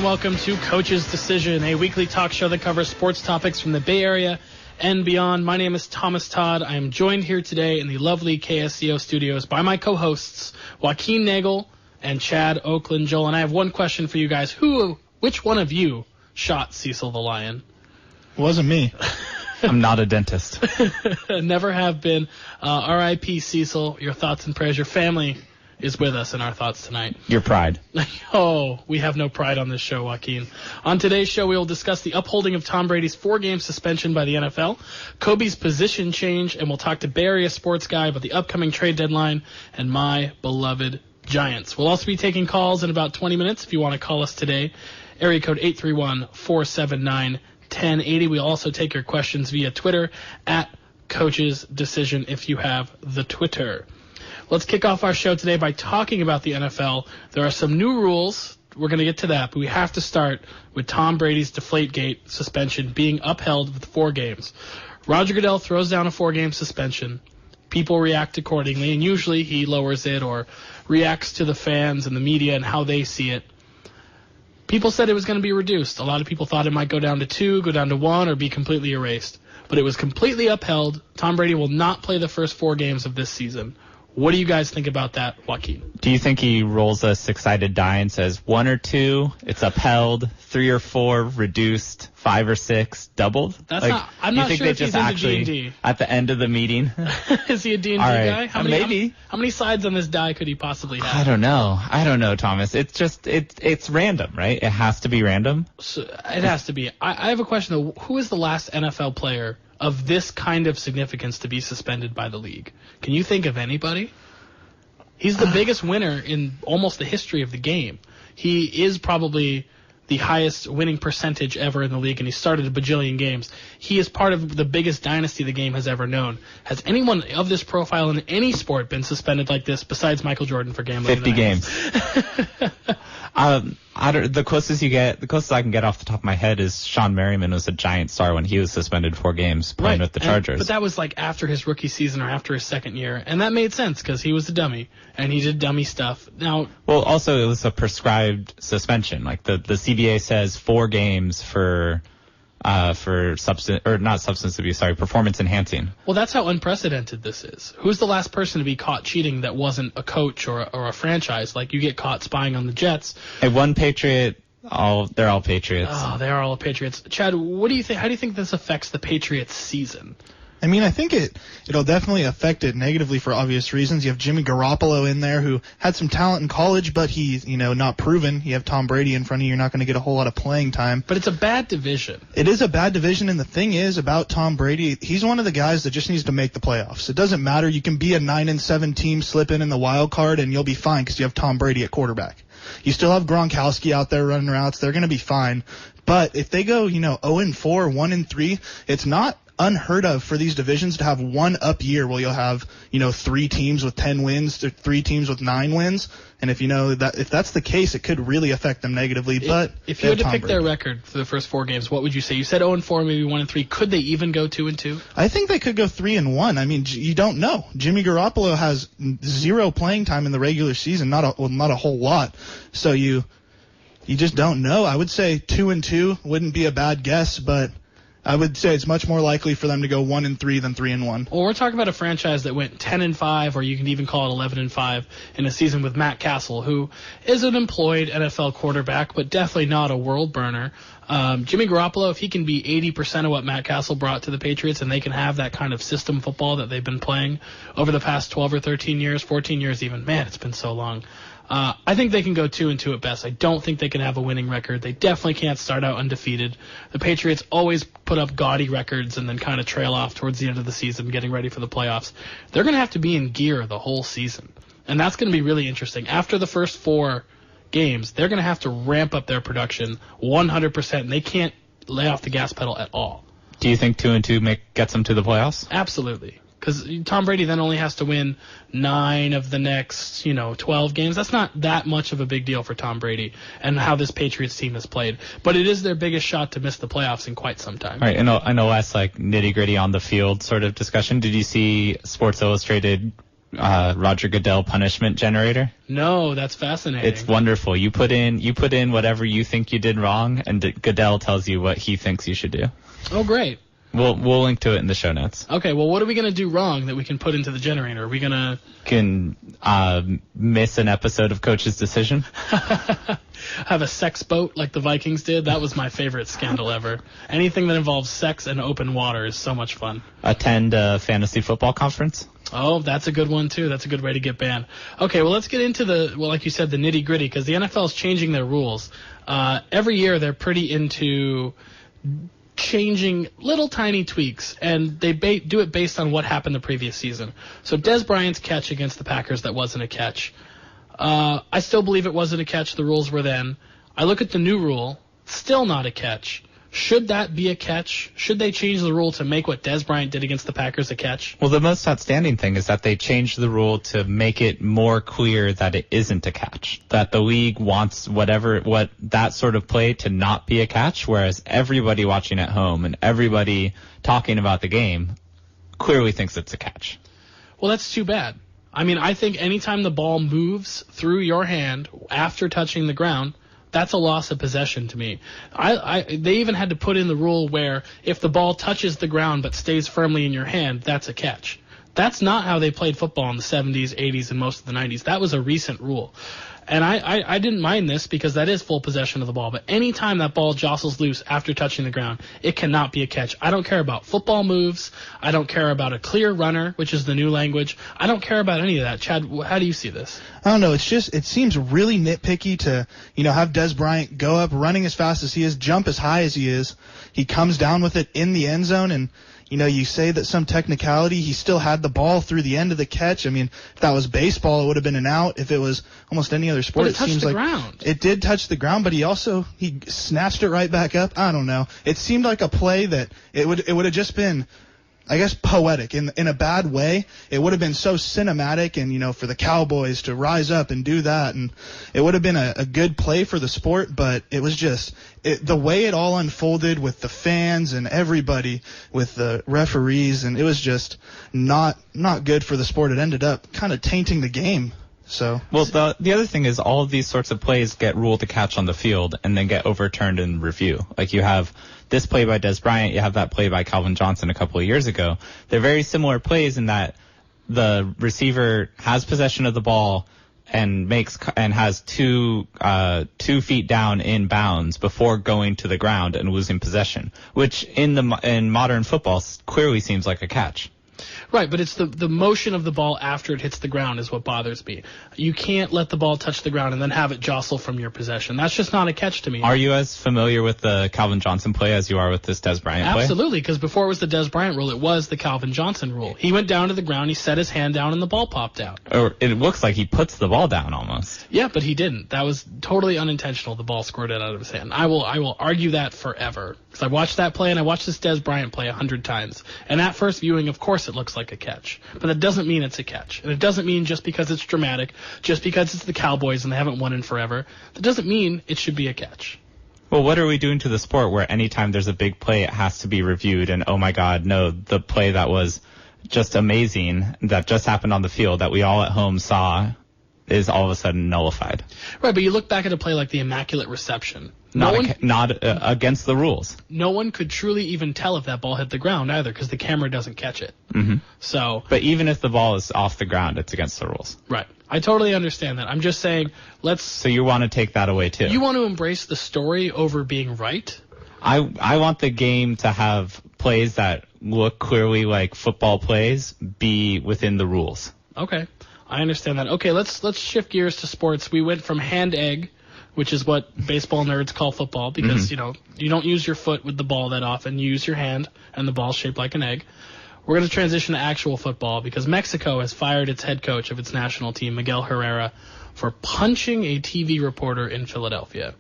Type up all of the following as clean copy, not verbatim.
and welcome to Coach's Decision, a weekly talk show that covers sports topics from the Bay Area and beyond. My name is Thomas Todd. I am joined here today in the lovely KSCO studios by my co-hosts, Joachin Nagel and Chad Oakland. Joel, and I have one question for you guys. Which one of you shot Cecil the Lion? It wasn't me. I'm not a dentist. Never have been. R.I.P. Cecil. Your thoughts and prayers. Your family is with us in our thoughts tonight. Your pride. Oh, we have no pride on this show, Joachin. On today's show, we will discuss the upholding of Tom Brady's 4-game suspension by the NFL, Kobe's position change, and we'll talk to Bay Area sports guy about the upcoming trade deadline and my beloved Giants. We'll also be taking calls in about 20 minutes if you want to call us today. Area code 831-479-1080. We'll also take your questions via Twitter at Coach's Decision if you have the Twitter. Let's kick off our show today by talking about the NFL. There are some new rules. We're going to get to that, but we have to start with Tom Brady's Deflategate suspension being upheld with 4 games. Roger Goodell throws down a 4-game suspension. People react accordingly, and usually he lowers it or reacts to the fans and the media and how they see it. People said it was going to be reduced. A lot of people thought it might go down to 2, go down to 1, or be completely erased. But it was completely upheld. Tom Brady will not play the first 4 games of this season. What do you guys think about that, Joachin? Do you think he rolls a 6-sided die and says 1 or 2, it's upheld, 3 or 4, reduced, 5 or 6, doubled? I'm not sure if he's into D&D. At the end of the meeting? Is he a D&D guy? Maybe. How many sides on this die could he possibly have? I don't know, Thomas. It's just, it's random, right? It has to be random. So it has to be. I have a question, though. Who is the last NFL player of this kind of significance to be suspended by the league? Can you think of anybody? He's the biggest winner in almost the history of the game. He is probably the highest winning percentage ever in the league, and he started a bajillion games. He is part of the biggest dynasty the game has ever known. Has anyone of this profile in any sport been suspended like this besides Michael Jordan for gambling? 50 games. The closest I can get off the top of my head is Sean Merriman was a Giant star when he was suspended 4 games playing with the Chargers. But that was like after his rookie season or after his second year, and that made sense because he was a dummy and he did dummy stuff. Now, well, also it was a prescribed suspension. Like the CBA says 4 games for performance enhancing. Well, that's how unprecedented this is. Who's the last person to be caught cheating that wasn't a coach or a franchise? Like, you get caught spying on the Jets. Hey, one Patriot, they're all Patriots. Oh, they are all Patriots. Chad, what do you think? How do you think this affects the Patriots' season? I mean, I think it'll definitely affect it negatively for obvious reasons. You have Jimmy Garoppolo in there who had some talent in college, but he's, not proven. You have Tom Brady in front of you. You're not going to get a whole lot of playing time. But it's a bad division. It is a bad division, and the thing is about Tom Brady, he's one of the guys that just needs to make the playoffs. It doesn't matter. You can be a 9-7 team, slip in the wild card, and you'll be fine because you have Tom Brady at quarterback. You still have Gronkowski out there running routes. They're going to be fine. But if they go, 0-4, 1-3, it's not unheard of for these divisions to have one up year where you'll have 3 teams with 10 wins or 3 teams with 9 wins, and if that's the case, it could really affect them negatively. But if you had to pick their record for the first 4 games, what would you say? You said 0-4, maybe 1-3. Could they even go 2-2? I think they could go 3-1. I mean, you don't know. Jimmy Garoppolo has 0 playing time in the regular season, not a whole lot. So you just don't know. I would say 2-2 wouldn't be a bad guess, but I would say it's much more likely for them to go 1-3 than 3-1. Well, we're talking about a franchise that went 10-5, or you can even call it 11-5 in a season with Matt Castle, who is an employed NFL quarterback, but definitely not a world burner. Jimmy Garoppolo, if he can be 80% of what Matt Castle brought to the Patriots, and they can have that kind of system football that they've been playing over the past 12 or 13 years, 14 years even. Man, it's been so long. I think they can go 2-2 at best. I don't think they can have a winning record. They definitely can't start out undefeated. The Patriots always put up gaudy records and then kind of trail off towards the end of the season, getting ready for the playoffs. They're going to have to be in gear the whole season, and that's going to be really interesting. After the first 4 games, they're going to have to ramp up their production 100%, and they can't lay off the gas pedal at all. Do you think 2-2 gets them to the playoffs? Absolutely. Because Tom Brady then only has to win 9 of the next, 12 games. That's not that much of a big deal for Tom Brady and how this Patriots team has played. But it is their biggest shot to miss the playoffs in quite some time. All right, and a less nitty-gritty on the field sort of discussion. Did you see Sports Illustrated Roger Goodell punishment generator? No, that's fascinating. It's wonderful. You put in whatever you think you did wrong, and Goodell tells you what he thinks you should do. Oh, great. We'll link to it in the show notes. Okay, well, what are we going to do wrong that we can put into the generator? Are we going to... Can miss an episode of Coach's Decision? Have a sex boat like the Vikings did? That was my favorite scandal ever. Anything that involves sex and open water is so much fun. Attend a fantasy football conference? Oh, that's a good one, too. That's a good way to get banned. Okay, well, let's get into like you said, the nitty-gritty, because the NFL is changing their rules. Every year, they're pretty into changing little tiny tweaks, and they do it based on what happened the previous season. So Dez Bryant's catch against the Packers, that wasn't a catch. I still believe it wasn't a catch. The rules were then. I look at the new rule, still not a catch. Should that be a catch? Should they change the rule to make what Dez Bryant did against the Packers a catch? Well, the most outstanding thing is that they changed the rule to make it more clear that it isn't a catch. That the league wants what that sort of play to not be a catch, whereas everybody watching at home and everybody talking about the game clearly thinks it's a catch. Well, that's too bad. I mean, I think anytime the ball moves through your hand after touching the ground, that's a loss of possession to me. They even had to put in the rule where if the ball touches the ground but stays firmly in your hand, that's a catch. That's not how they played football in the 70s, 80s, and most of the 90s. That was a recent rule. And I didn't mind this because that is full possession of the ball. But any time that ball jostles loose after touching the ground, it cannot be a catch. I don't care about football moves. I don't care about a clear runner, which is the new language. I don't care about any of that. Chad, how do you see this? I don't know. It seems really nitpicky to, have Dez Bryant go up running as fast as he is, jump as high as he is. He comes down with it in the end zone, and you say that some technicality, he still had the ball through the end of the catch. I mean, if that was baseball, it would have been an out. If it was almost any other sport, it touched the ground. It did touch the ground, but he snatched it right back up. I don't know. It seemed like a play that it would have just been, I guess, poetic in a bad way. It would have been so cinematic, and for the Cowboys to rise up and do that, and it would have been a good play for the sport. But it was just the way it all unfolded with the fans and everybody, with the referees, and it was just not good for the sport. It ended up kind of tainting the game. So well, the other thing is all of these sorts of plays get ruled a catch on the field and then get overturned in review. Like you have this play by Dez Bryant, you have that play by Calvin Johnson a couple of years ago. They're very similar plays in that the receiver has possession of the ball and has two feet down in bounds before going to the ground and losing possession, which in modern football clearly seems like a catch. Right, but it's the motion of the ball after it hits the ground is what bothers me. You can't let the ball touch the ground and then have it jostle from your possession. That's just not a catch to me. Are you as familiar with the Calvin Johnson play as you are with this Dez Bryant play? Absolutely, because before it was the Dez Bryant rule, it was the Calvin Johnson rule. He went down to the ground, he set his hand down, and the ball popped out. Or it looks like he puts the ball down almost. Yeah, but he didn't. That was totally unintentional. The ball squirted out of his hand. I will argue that forever. Because I watched that play and I watched this Dez Bryant play 100 times. And at first viewing, of course, it looks like a catch. But that doesn't mean it's a catch. And it doesn't mean just because it's dramatic, just because it's the Cowboys and they haven't won in forever, that doesn't mean it should be a catch. Well, what are we doing to the sport where anytime there's a big play, it has to be reviewed? And, oh, my God, no, the play that was just amazing, that just happened on the field, that we all at home saw, is all of a sudden nullified. Right, but you look back at a play like the Immaculate Reception. Not against the rules. No one could truly even tell if that ball hit the ground either because the camera doesn't catch it. Mm-hmm. So, but even if the ball is off the ground, it's against the rules. Right. I totally understand that. I'm just saying, So you want to take that away too? You want to embrace the story over being right? I want the game to have plays that look clearly like football plays be within the rules. Okay. I understand that. Okay, let's shift gears to sports. We went from hand-egg, which is what baseball nerds call football, because, you don't use your foot with the ball that often. You use your hand, and the ball's shaped like an egg. We're going to transition to actual football, because Mexico has fired its head coach of its national team, Miguel Herrera, for punching a TV reporter in Philadelphia.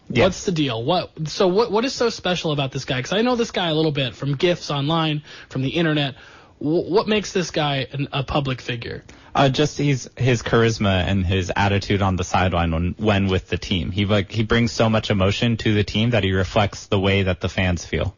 Yes. What's the deal? What is so special about this guy? Because I know this guy a little bit from GIFs online, from the internet. What makes this guy a public figure? Just his charisma and his attitude on the sideline when with the team. He brings so much emotion to the team that he reflects the way that the fans feel.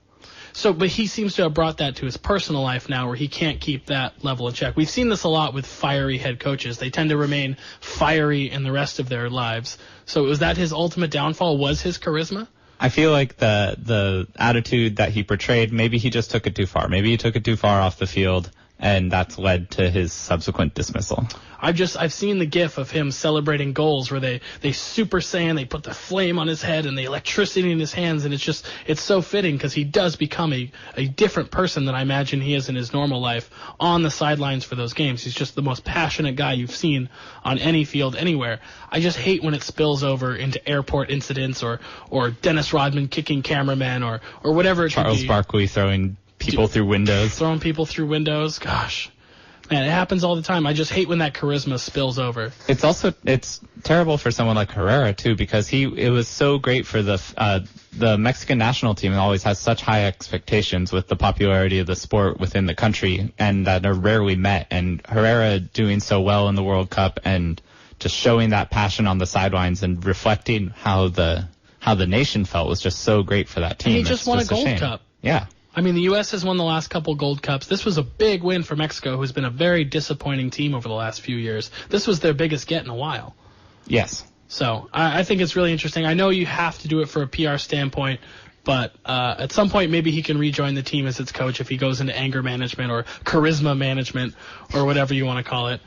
But he seems to have brought that to his personal life now, where he can't keep that level in check. We've seen this a lot with fiery head coaches. They tend to remain fiery in the rest of their lives. So was that his ultimate downfall? Was his charisma? I feel like the attitude that he portrayed, maybe he just took it too far. Maybe he took it too far off the field, and that's led to his subsequent dismissal. I've seen the gif of him celebrating goals where they Super Saiyan, they put the flame on his head and the electricity in his hands, and it's so fitting because he does become a different person than I imagine he is in his normal life on the sidelines for those games. He's just the most passionate guy you've seen on any field anywhere. I just hate when it spills over into airport incidents or Dennis Rodman kicking cameramen or whatever it could be. Charles Barkley throwing people through windows. Throwing people through windows. Gosh. Man, it happens all the time. I just hate when that charisma spills over. It's terrible for someone like Herrera too, because it was so great for the Mexican national team. Always has such high expectations with the popularity of the sport within the country, and that are rarely met. And Herrera doing so well in the World Cup and just showing that passion on the sidelines and reflecting how the nation felt was just so great for that team. And he just won a Gold Cup. Yeah. I mean, the U.S. has won the last couple Gold Cups. This was a big win for Mexico, who's been a very disappointing team over the last few years. This was their biggest get in a while. Yes. So I think it's really interesting. I know you have to do it for a PR standpoint, but at some point maybe he can rejoin the team as its coach if he goes into anger management or charisma management or whatever you want to call it.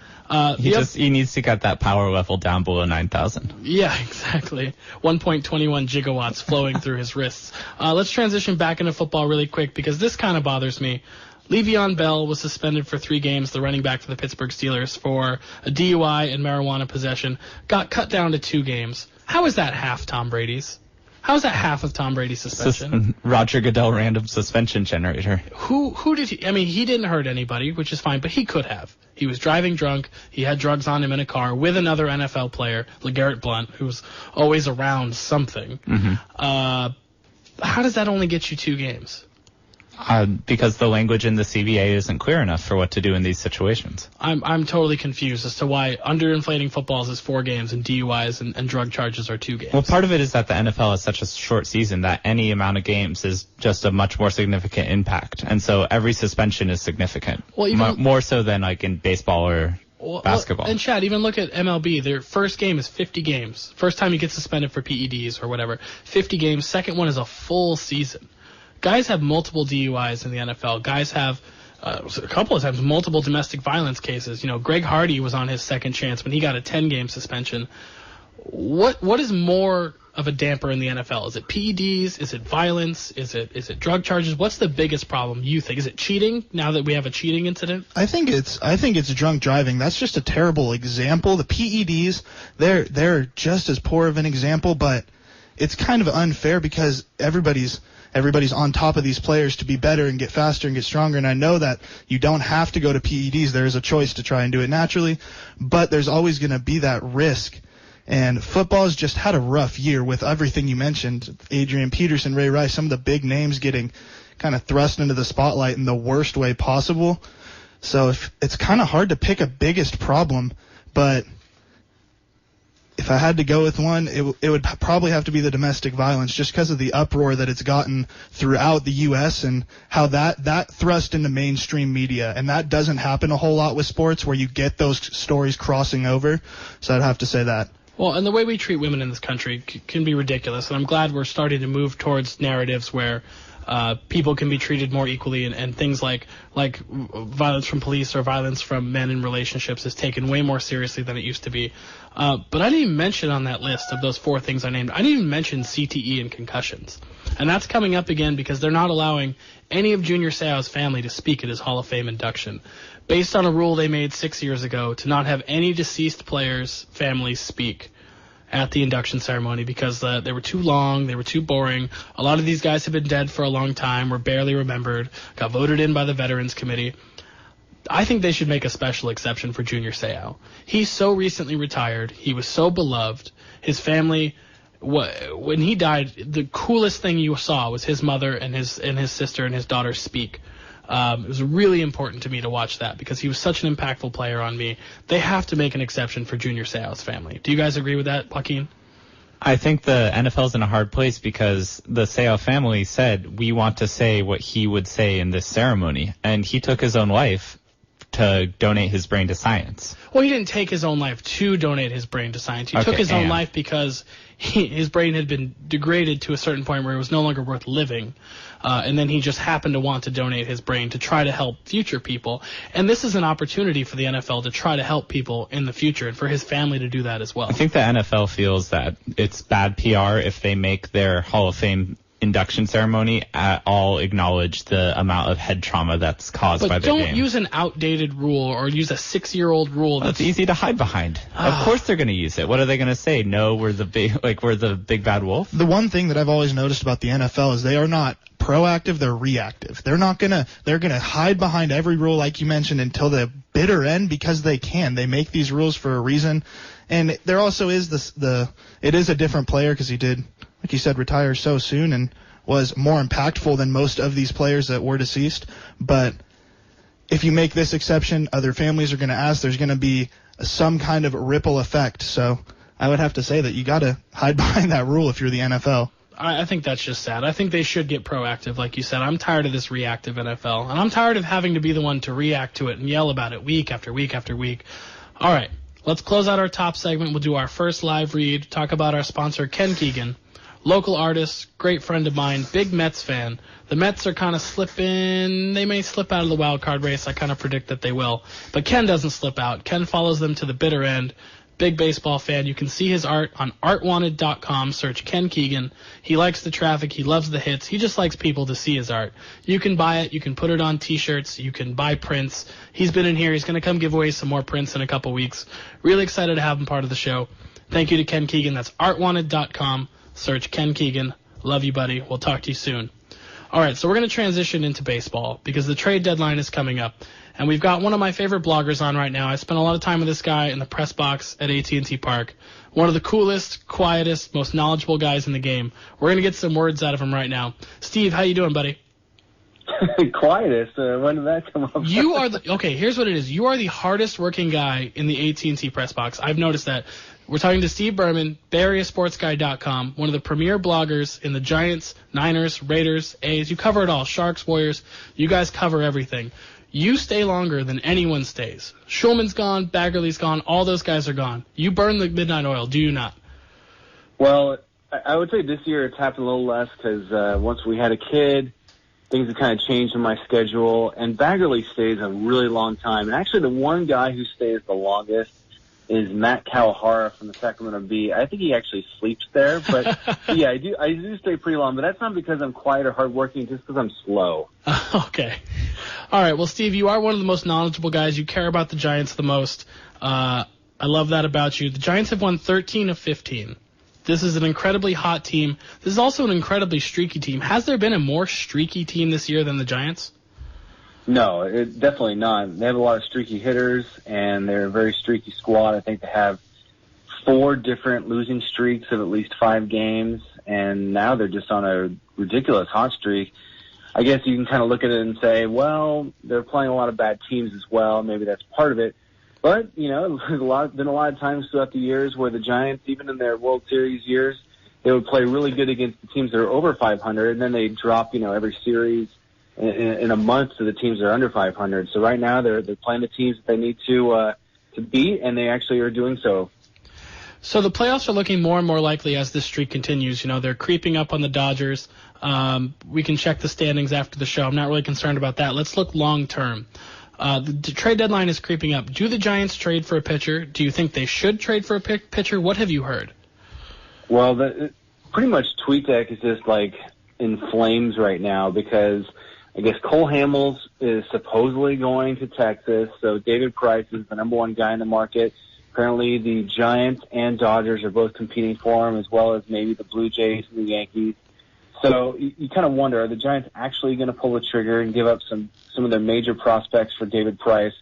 He needs to get that power level down below 9,000. Yeah, exactly. 1.21 gigawatts flowing through his wrists. Let's transition back into football really quick because this kind of bothers me. Le'Veon Bell was suspended for 3 games, the running back for the Pittsburgh Steelers, for a DUI and marijuana possession. Got cut down to 2 games. How is that half Tom Brady's? How is that half of Tom Brady's suspension? Roger Goodell random suspension generator. Who did he? I mean, he didn't hurt anybody, which is fine, but he could have. He was driving drunk. He had drugs on him in a car with another NFL player, LeGarrette Blount, who was always around something. Mm-hmm. How does that only get you 2 games? Because the language in the CBA isn't clear enough for what to do in these situations. I'm totally confused as to why underinflating footballs is 4 games and DUIs and drug charges are 2 games. Well, part of it is that the NFL has such a short season that any amount of games is just a much more significant impact. And so every suspension is significant. Well, more so than like in baseball or basketball. And Chad, even look at MLB. Their first game is 50 games. First time you get suspended for PEDs or whatever. 50 games. Second one is a full season. Guys have multiple DUIs in the NFL. Guys have a couple of times multiple domestic violence cases. You know, Greg Hardy was on his second chance when he got a 10-game suspension. What is more of a damper in the NFL? Is it PEDs? Is it violence? Is it drug charges? What's the biggest problem you think? Is it cheating now that we have a cheating incident? I think it's drunk driving. That's just a terrible example. The PEDs, they're just as poor of an example, but it's kind of unfair because everybody's on top of these players to be better and get faster and get stronger. And I know that you don't have to go to PEDs. There is a choice to try and do it naturally, but there's always going to be that risk. And football has just had a rough year with everything you mentioned. Adrian Peterson, Ray Rice, some of the big names getting kind of thrust into the spotlight in the worst way possible. So it's kind of hard to pick a biggest problem, but if I had to go with one, it would probably have to be the domestic violence, just because of the uproar that it's gotten throughout the U.S. and how that thrust into mainstream media. And that doesn't happen a whole lot with sports where you get those stories crossing over. So I'd have to say that. Well, and the way we treat women in this country can be ridiculous. And I'm glad we're starting to move towards narratives where people can be treated more equally, and things like violence from police or violence from men in relationships is taken way more seriously than it used to be. But I didn't even mention on that list of those 4 things I named, I didn't even mention CTE and concussions. And that's coming up again because they're not allowing any of Junior Seau's family to speak at his Hall of Fame induction, based on a rule they made 6 years ago to not have any deceased players' families speak at the induction ceremony because they were too long, they were too boring. A lot of these guys have been dead for a long time, were barely remembered, got voted in by the Veterans Committee. I think they should make a special exception for Junior Seau. He's so recently retired. He was so beloved. His family, when he died, the coolest thing you saw was his mother and his sister and his daughter speak. It was really important to me to watch that because he was such an impactful player on me. They have to make an exception for Junior Seau's family. Do you guys agree with that, Joaquin? I think the NFL's in a hard place because the Sale family said, we want to say what he would say in this ceremony. And he took his own life to donate his brain to science. Well, he didn't take his own life to donate his brain to science. He took his own life because his brain had been degraded to a certain point where it was no longer worth living. And then he just happened to want to donate his brain to try to help future people. And this is an opportunity for the NFL to try to help people in the future and for his family to do that as well. I think the NFL feels that it's bad PR if they make their Hall of Fame induction ceremony at all acknowledge the amount of head trauma that's caused by the game. But don't use an outdated rule or use a 6-year-old rule. That's easy to hide behind. Of course they're going to use it. What are they going to say? No, we're the big bad wolf? The one thing that I've always noticed about the NFL is they are not proactive, they're reactive. They're going to hide behind every rule like you mentioned until the bitter end because they can. They make these rules for a reason. And there also is it is a different player because he did, like you said, retire so soon and was more impactful than most of these players that were deceased. But if you make this exception, other families are going to ask. There's going to be some kind of ripple effect. So I would have to say that you got to hide behind that rule if you're the NFL. I think that's just sad. I think they should get proactive, like you said. I'm tired of this reactive NFL, and I'm tired of having to be the one to react to it and yell about it week after week after week. All right, let's close out our top segment. We'll do our first live read, talk about our sponsor, Ken Keegan. Local artist, great friend of mine, big Mets fan. The Mets are kind of slipping. They may slip out of the wild card race. I kind of predict that they will. But Ken doesn't slip out. Ken follows them to the bitter end. Big baseball fan. You can see his art on artwanted.com. Search Ken Keegan. He likes the traffic. He loves the hits. He just likes people to see his art. You can buy it. You can put it on T-shirts. You can buy prints. He's been in here. He's going to come give away some more prints in a couple weeks. Really excited to have him part of the show. Thank you to Ken Keegan. That's artwanted.com. Search Ken Keegan. Love you, buddy. We'll talk to you soon. All right, so we're going to transition into baseball because the trade deadline is coming up. And we've got one of my favorite bloggers on right now. I spent a lot of time with this guy in the press box at AT&T Park. One of the coolest, quietest, most knowledgeable guys in the game. We're going to get some words out of him right now. Steve, how you doing, buddy? Quietest? When did that come up? You are okay, here's what it is. You are the hardest working guy in the AT&T press box. I've noticed that. We're talking to Steve Berman, BayAreaSportsGuy.com, one of the premier bloggers in the Giants, Niners, Raiders, A's. You cover it all. Sharks, Warriors. You guys cover everything. You stay longer than anyone stays. Schulman's gone. Baggerly's gone. All those guys are gone. You burn the midnight oil, do you not? Well, I would say this year it's happened a little less because once we had a kid, things have kind of changed in my schedule. And Baggerly stays a really long time. And actually the one guy who stays the longest is Matt Kawahara from the Sacramento Bee. I think he actually sleeps there, but yeah, I do stay pretty long, but that's not because I'm quiet or hardworking, just because I'm slow. Okay. All right. Well, Steve, you are one of the most knowledgeable guys. You care about the Giants the most. I love that about you. The Giants have won 13 of 15. This is an incredibly hot team. This is also an incredibly streaky team. Has there been a more streaky team this year than the Giants? No, definitely not. They have a lot of streaky hitters, and they're a very streaky squad. I think they have 4 different losing streaks of at least 5 games, and now they're just on a ridiculous hot streak. I guess you can kind of look at it and say, well, they're playing a lot of bad teams as well. Maybe that's part of it. But, you know, there's been a lot of times throughout the years where the Giants, even in their World Series years, they would play really good against the teams that are over 500, and then they drop, every series in a month to the teams that are under 500. So right now they're playing the teams that they need to beat, and they actually are doing so. So the playoffs are looking more and more likely as this streak continues. They're creeping up on the Dodgers. We can check the standings after the show. I'm not really concerned about that. Let's look long term. The trade deadline is creeping up. Do the Giants trade for a pitcher? Do you think they should trade for a pitcher? What have you heard? Well, pretty much TweetDeck is just like in flames right now because I guess Cole Hamels is supposedly going to Texas, so David Price is the number one guy in the market. Apparently the Giants and Dodgers are both competing for him, as well as maybe the Blue Jays and the Yankees. So you kind of wonder, are the Giants actually going to pull the trigger and give up some of their major prospects for David Price,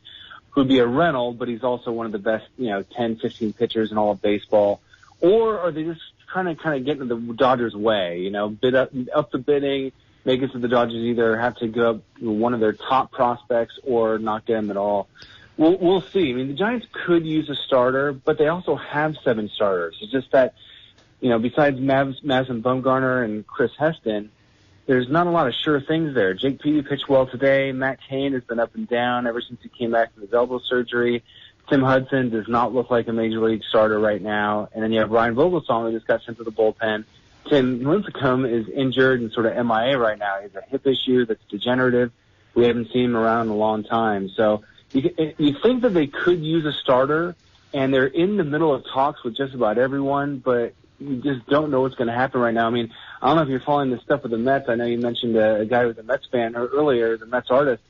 who'd be a rental, but he's also one of the best, 10, 15 pitchers in all of baseball? Or are they just trying to kind of get into the Dodgers' way, bid up the bidding, make it so the Dodgers either have to give up one of their top prospects or not get him at all? We'll see. I mean, the Giants could use a starter, but they also have 7 starters. It's just that besides Madison Bumgarner and Chris Heston, there's not a lot of sure things there. Jake Peavy pitched well today. Matt Cain has been up and down ever since he came back from his elbow surgery. Tim Hudson does not look like a major league starter right now. And then you have Ryan Vogelsong, who just got sent to the bullpen. Tim Lincecum is injured and sort of MIA right now. He has a hip issue that's degenerative. We haven't seen him around in a long time. So you think that they could use a starter, and they're in the middle of talks with just about everyone, but you just don't know what's going to happen right now. I mean, I don't know if you're following this stuff with the Mets. I know you mentioned a guy who was a Mets fan earlier, the Mets artist.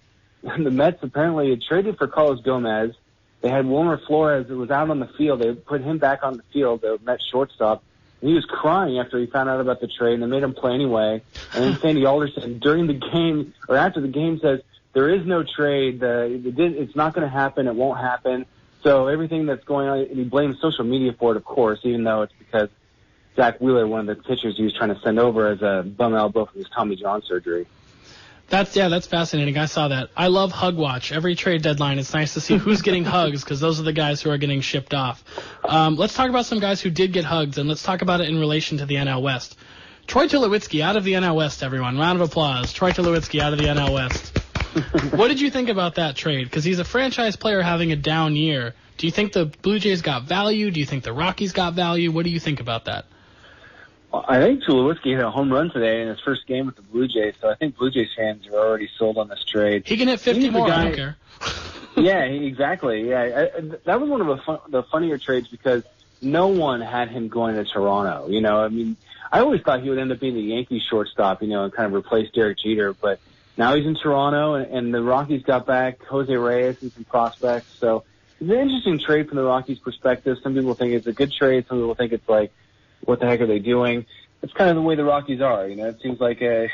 The Mets apparently had traded for Carlos Gomez. They had Wilmer Flores who was out on the field. They put him back on the field, the Mets shortstop. And he was crying after he found out about the trade, and they made him play anyway. And then Sandy Alderson, during the game, or after the game, says, there is no trade. It's not going to happen. It won't happen. So everything that's going on, and he blames social media for it, of course, even though it's because Zach Wheeler, one of the pitchers he was trying to send over as a bum elbow from his Tommy John surgery. That's fascinating. I saw that. I love Hug Watch. Every trade deadline, it's nice to see who's getting hugs, because those are the guys who are getting shipped off. Let's talk about some guys who did get hugs, and let's talk about it in relation to the NL West. Troy Tulowitzki out of the NL West, everyone. Round of applause. Troy Tulowitzki out of the NL West. What did you think about that trade? Because he's a franchise player having a down year. Do you think the Blue Jays got value? Do you think the Rockies got value? What do you think about that? Well, I think Tulowitzki hit a home run today in his first game with the Blue Jays, so I think Blue Jays fans are already sold on this trade. He can hit 50 more, I don't care. Yeah, exactly. Yeah, that was one of the funnier trades because no one had him going to Toronto. I mean, I always thought he would end up being the Yankees shortstop, and kind of replace Derek Jeter, but now he's in Toronto, and the Rockies got back Jose Reyes and some prospects, so it's an interesting trade from the Rockies' perspective. Some people think it's a good trade. Some people think it's like, what the heck are they doing? It's kind of the way the Rockies are. It seems like they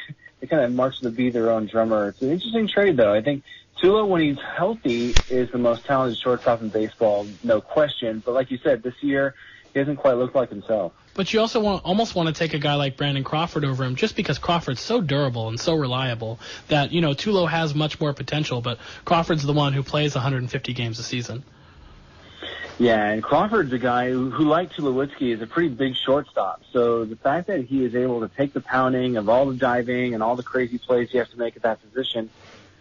kind of march to be their own drummer. It's an interesting trade, though. I think Tulo, when he's healthy, is the most talented shortstop in baseball, no question. But like you said, this year, he hasn't quite looked like himself. But you also almost want to take a guy like Brandon Crawford over him just because Crawford's so durable and so reliable that, Tulo has much more potential, but Crawford's the one who plays 150 games a season. Yeah, and Crawford's a guy who like Tulowitzki, is a pretty big shortstop. So the fact that he is able to take the pounding of all the diving and all the crazy plays he has to make at that position,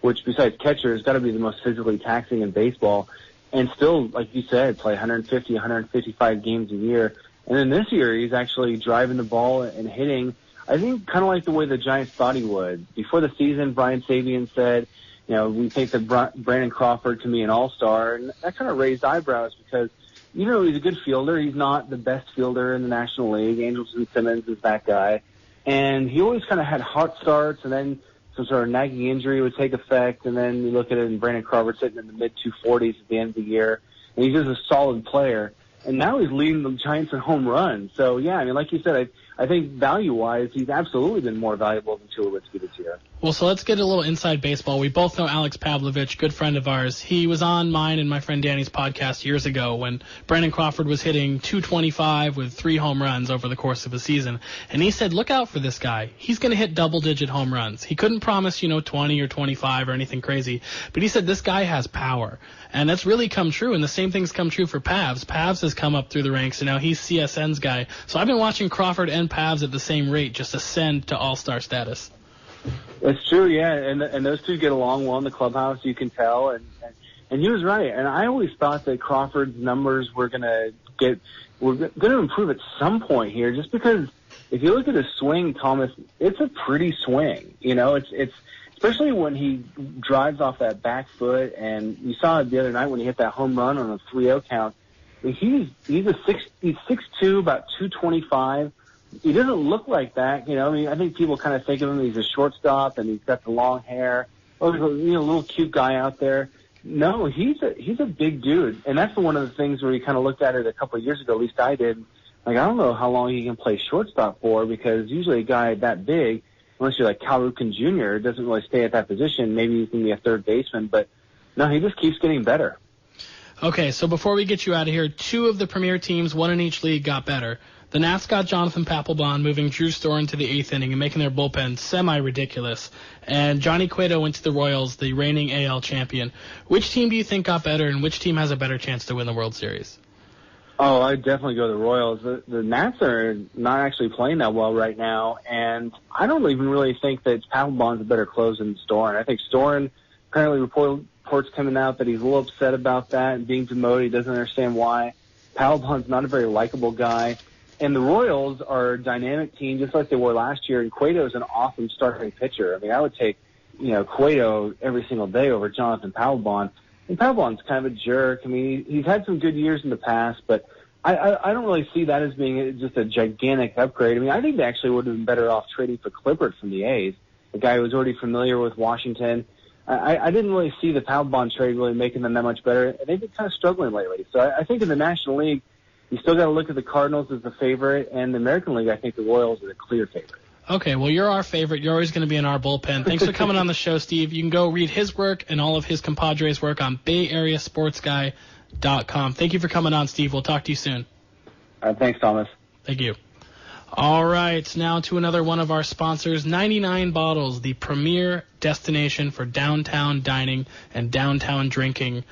which besides catcher has got to be the most physically taxing in baseball, and still, like you said, play 150, 155 games a year. And then this year, he's actually driving the ball and hitting, I think, kind of like the way the Giants thought he would. Before the season, Brian Sabian said, we think that Brandon Crawford can be an all-star, and that kind of raised eyebrows because, he's a good fielder. He's not the best fielder in the National League. Andrelton Simmons is that guy. And he always kind of had hot starts, and then some sort of nagging injury would take effect, and then you look at it, and Brandon Crawford sitting in the mid-240s at the end of the year, and he's just a solid player. And now he's leading the Giants in home runs. So, yeah, I mean, like you said, I think value-wise, he's absolutely been more valuable than Tulowitzki this year. Well, so let's get a little inside baseball. We both know Alex Pavlovich, good friend of ours. He was on mine and my friend Danny's podcast years ago when Brandon Crawford was hitting 225 with 3 home runs over the course of a season. And he said, look out for this guy. He's going to hit double-digit home runs. He couldn't promise, 20 or 25 or anything crazy. But he said this guy has power. And that's really come true, and the same thing's come true for Pavs. Pavs has come up through the ranks, and now he's CSN's guy. So I've been watching Crawford and Pavs at the same rate just ascend to all-star status. It's true, yeah, and those two get along well in the clubhouse, you can tell, and he was right. And I always thought that Crawford's numbers were going to improve at some point here, just because if you look at his swing, Thomas, it's a pretty swing. It's especially when he drives off that back foot, and you saw it the other night when he hit that home run on a 3-0 count. I mean, he's 6'2", about 225. He doesn't look like that, I think people kind of think of him, he's a shortstop, and he's got the long hair. Oh, he's a little cute guy out there. No, he's a big dude, and that's one of the things where we kind of looked at it a couple of years ago, at least I did. Like, I don't know how long he can play shortstop for, because usually a guy that big, unless you're like Cal Ripken Jr., doesn't really stay at that position. Maybe he can be a third baseman, but no, he just keeps getting better. Okay, so before we get you out of here, 2 of the premier teams, 1 in each league, got better. The Nats got Jonathan Papelbon moving Drew Storen to the 8th inning and making their bullpen semi-ridiculous. And Johnny Cueto went to the Royals, the reigning AL champion. Which team do you think got better, and which team has a better chance to win the World Series? Oh, I'd definitely go to the Royals. The Nats are not actually playing that well right now, and I don't even really think that Papelbon's a better closer than Storen. I think Storen, apparently reports coming out that he's a little upset about that and being demoted. He doesn't understand why. Papelbon's not a very likable guy. And the Royals are a dynamic team, just like they were last year, and Cueto's an awesome starting pitcher. I mean, I would take, Cueto every single day over Jonathan Papelbon. And Papelbon's kind of a jerk. I mean, he's had some good years in the past, but I don't really see that as being just a gigantic upgrade. I mean, I think they actually would have been better off trading for Clippard from the A's, a guy who was already familiar with Washington. I didn't really see the Papelbon trade really making them that much better. They've been kind of struggling lately. So I think in the National League, you still got to look at the Cardinals as the favorite, and the American League, I think the Royals are the clear favorite. Okay, well, you're our favorite. You're always going to be in our bullpen. Thanks for coming on the show, Steve. You can go read his work and all of his compadres' work on BayAreaSportsGuy.com. Thank you for coming on, Steve. We'll talk to you soon. All right, thanks, Thomas. Thank you. All right, now to another one of our sponsors, 99 Bottles, the premier destination for downtown dining and downtown drinking.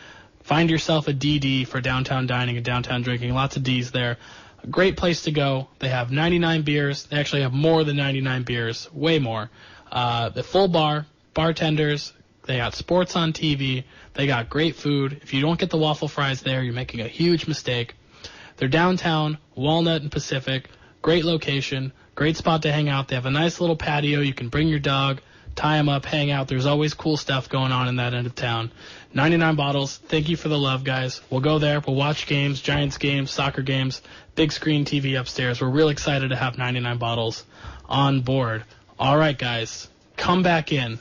Find yourself a DD for downtown dining and downtown drinking. Lots of Ds there. A great place to go. They have 99 beers. They actually have more than 99 beers, way more. The full bar, bartenders. They got sports on TV. They got great food. If you don't get the waffle fries there, you're making a huge mistake. They're downtown, Walnut and Pacific. Great location, great spot to hang out. They have a nice little patio. You can bring your dog, tie him up, hang out. There's always cool stuff going on in that end of town. 99 Bottles. Thank you for the love, guys. We'll go there. We'll watch games, Giants games, soccer games, big screen TV upstairs. We're real excited to have 99 Bottles on board. All right, guys, come back in.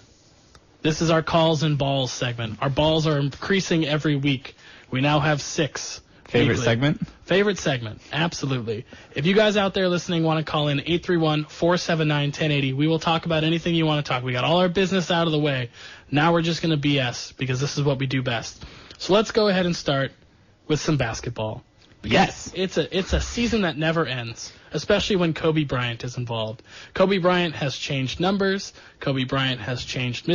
This is our calls and balls segment. Our balls are increasing every week. We now have 6. Favorite weekly. segment? Favorite segment, absolutely. If you guys out there listening want to call in 831-479-1080, we will talk about anything you want to talk. We got all our business out of the way. Now we're just going to BS because this is what we do best. So let's go ahead and start with some basketball. Yes. It's a season that never ends, especially when Kobe Bryant is involved. Kobe Bryant has changed numbers. Kobe Bryant has changed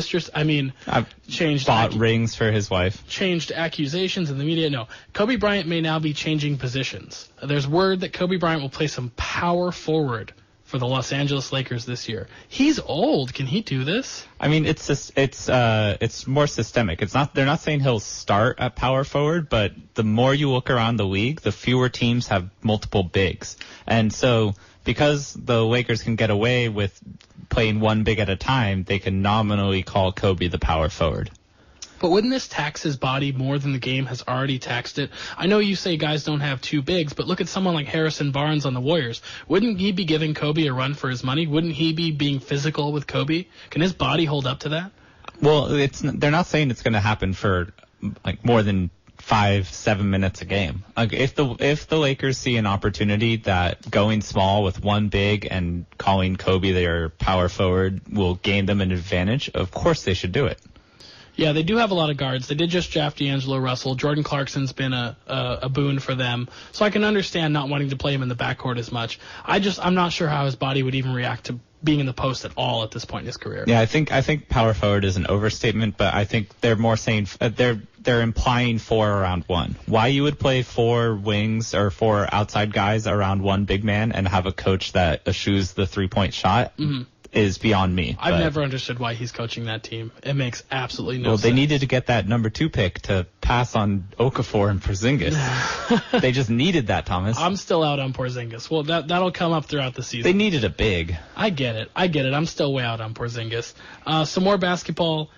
bought rings for his wife. Changed accusations in the media. No, Kobe Bryant may now be changing positions. There's word that Kobe Bryant will play some power forward for the Los Angeles Lakers this year. He's old. Can he do this? I mean, it's more systemic. They're not saying he'll start at power forward, but the more you look around the league, the fewer teams have multiple bigs. And so because the Lakers can get away with playing one big at a time, they can nominally call Kobe the power forward. But wouldn't this tax his body more than the game has already taxed it? I know you say guys don't have two bigs, but look at someone like Harrison Barnes on the Warriors. Wouldn't he be giving Kobe a run for his money? Wouldn't he be being physical with Kobe? Can his body hold up to that? Well, they're not saying it's going to happen for like more than 5-7 minutes a game. Like if the Lakers see an opportunity that going small with one big and calling Kobe their power forward will gain them an advantage, of course they should do it. Yeah, they do have a lot of guards. They did just draft D'Angelo Russell. Jordan Clarkson's been a boon for them. So I can understand not wanting to play him in the backcourt as much. I'm not sure how his body would even react to being in the post at all at this point in his career. Yeah, I think power forward is an overstatement, but I think they're more saying they're implying 4 around 1. Why you would play 4 wings or 4 outside guys around one big man and have a coach that eschews the 3-point shot is beyond me. I've never understood why he's coaching that team. It makes absolutely no sense. Well, they needed to get that number 2 pick to pass on Okafor and Porzingis. They just needed that, Thomas. I'm still out on Porzingis. Well, that'll come up throughout the season. They needed a big. I get it. I'm still way out on Porzingis. Some more basketball.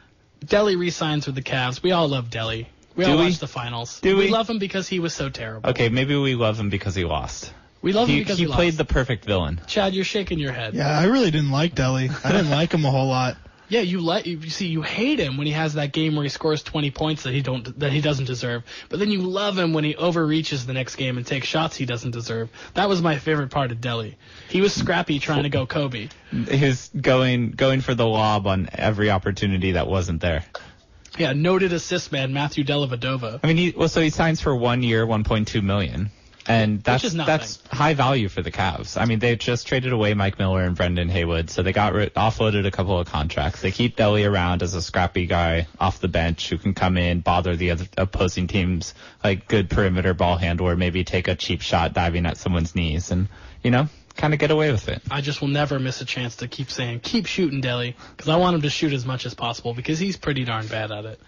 Delly re-signs with the Cavs. We all love Delly. We all watch the finals. Do we? We love him because he was so terrible. Okay, maybe we love him because he lost. We love him because he lost. He played the perfect villain. Chad, you're shaking your head. Yeah, I really didn't like Delly. I didn't like him a whole lot. Yeah, you hate him when he has that game where he scores 20 points that he doesn't deserve. But then you love him when he overreaches the next game and takes shots he doesn't deserve. That was my favorite part of Delly. He was scrappy trying to go Kobe. He was going for the lob on every opportunity that wasn't there. Yeah, noted assist man Matthew Dellavedova. I mean, so he signs for 1 year, $1.2 million. And Which is that's high value for the Cavs. I mean, they just traded away Mike Miller and Brendan Haywood, so they got offloaded a couple of contracts. They keep Delly around as a scrappy guy off the bench who can come in, bother the other opposing teams, like good perimeter ball handler, maybe take a cheap shot diving at someone's knees, and kind of get away with it. I just will never miss a chance to keep saying, keep shooting, Delly, because I want him to shoot as much as possible because he's pretty darn bad at it.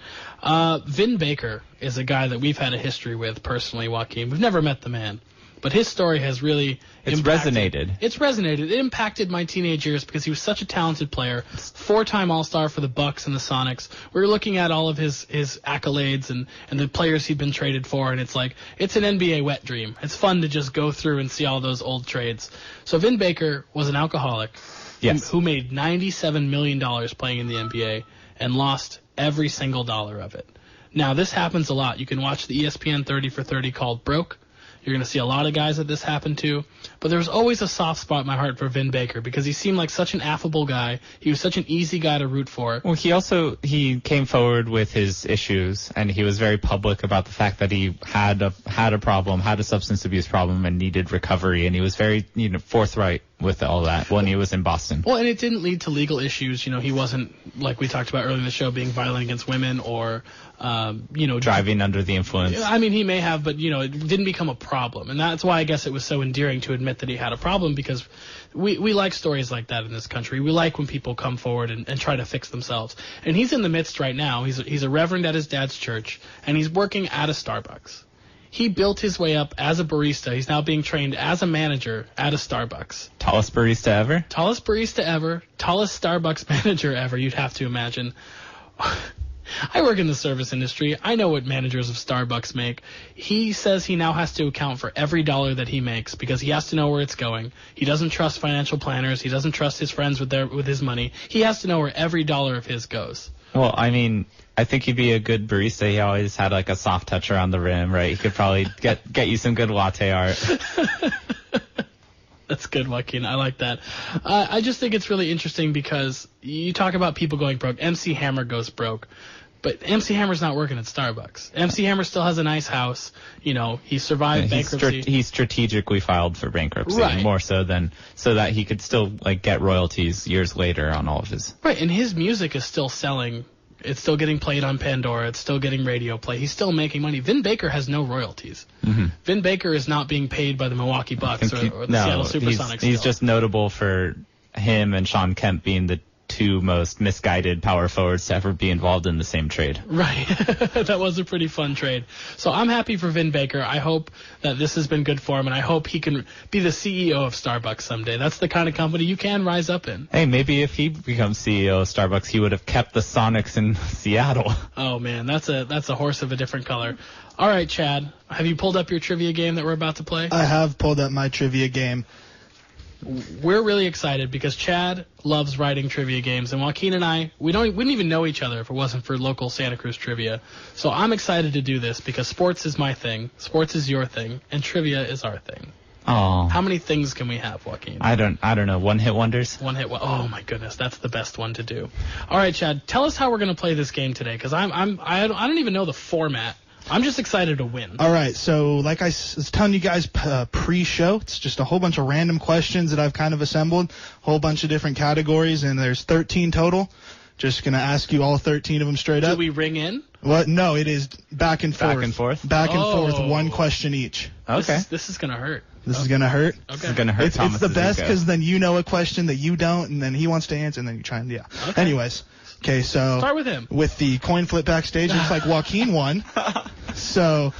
Vin Baker is a guy that we've had a history with personally, Joaquin. We've never met the man, but his story has really resonated. It's resonated. It impacted my teenage years because he was such a talented player, 4-time All-Star for the Bucks and the Sonics. We were looking at all of his accolades and the players he'd been traded for, and it's like, it's an NBA wet dream. It's fun to just go through and see all those old trades. So Vin Baker was an alcoholic who made $97 million playing in the NBA and lost every single dollar of it. Now, this happens a lot. You can watch the ESPN 30 for 30 called Broke. You're going to see a lot of guys that this happened to. But there was always a soft spot in my heart for Vin Baker because he seemed like such an affable guy. He was such an easy guy to root for. Well, he came forward with his issues, and he was very public about the fact that he had a problem, had a substance abuse problem, and needed recovery. And he was very forthright with all that when he was in Boston. Well, and it didn't lead to legal issues. He wasn't, like we talked about earlier in the show, being violent against women or, driving under the influence. I mean, he may have, but, it didn't become a problem. And that's why I guess it was so endearing to admit that he had a problem, because we like stories like that in this country. We like when people come forward and try to fix themselves. And he's in the midst right now. He's a reverend at his dad's church, and he's working at a Starbucks. He built his way up as a barista. He's now being trained as a manager at a Starbucks. Tallest barista ever? Tallest barista ever. Tallest Starbucks manager ever, you'd have to imagine. I work in the service industry. I know what managers of Starbucks make. He says he now has to account for every dollar that he makes because he has to know where it's going. He doesn't trust financial planners. He doesn't trust his friends with his money. He has to know where every dollar of his goes. Well, I mean, I think he'd be a good barista. He always had like a soft touch around the rim, right? He could probably get you some good latte art. That's good, Joaquin. I like that. I just think it's really interesting because you talk about people going broke. MC Hammer goes broke. But MC Hammer's not working at Starbucks. MC Hammer still has a nice house. He survived bankruptcy. He strategically filed for bankruptcy, more so that he could still get royalties years later on all of his. Right, and his music is still selling. It's still getting played on Pandora. It's still getting radio play. He's still making money. Vin Baker has no royalties. Mm-hmm. Vin Baker is not being paid by the Milwaukee Bucks or the Seattle Supersonics. He's just notable for him and Sean Kemp being the two most misguided power forwards to ever be involved in the same trade. Right. That was a pretty fun trade. So I'm happy for Vin Baker. I hope that this has been good for him, and I hope he can be the CEO of Starbucks someday. That's the kind of company you can rise up in. Hey, maybe if he becomes CEO of Starbucks, he would have kept the Sonics in Seattle. Oh, man, that's a horse of a different color. All right, Chad, have you pulled up your trivia game that we're about to play? I have pulled up my trivia game. We're really excited because Chad loves writing trivia games, and Joaquin and I, we wouldn't even know each other if it wasn't for local Santa Cruz trivia. So I'm excited to do this because sports is my thing, sports is your thing, and trivia is our thing. Oh. How many things can we have, Joaquin? I don't know. One-hit wonders? Oh my goodness, that's the best one to do. All right, Chad, tell us how we're going to play this game today, because I don't even know the format. I'm just excited to win. All right, so like I was telling you guys pre-show, it's just a whole bunch of random questions that I've kind of assembled, a whole bunch of different categories, and there's 13 total. Just going to ask you all 13 of them straight up. Do we ring in? What? No, it is back and forth. Back and forth? Back and forth, one question each. Okay. This is going to hurt. This is going to hurt? Okay. This is going to hurt. It's the best because then you know a question that you don't, and then he wants to answer, and then you try and, yeah. Okay. Anyways. Okay, so start with him. With the coin flip backstage, looks like Joaquin won. So,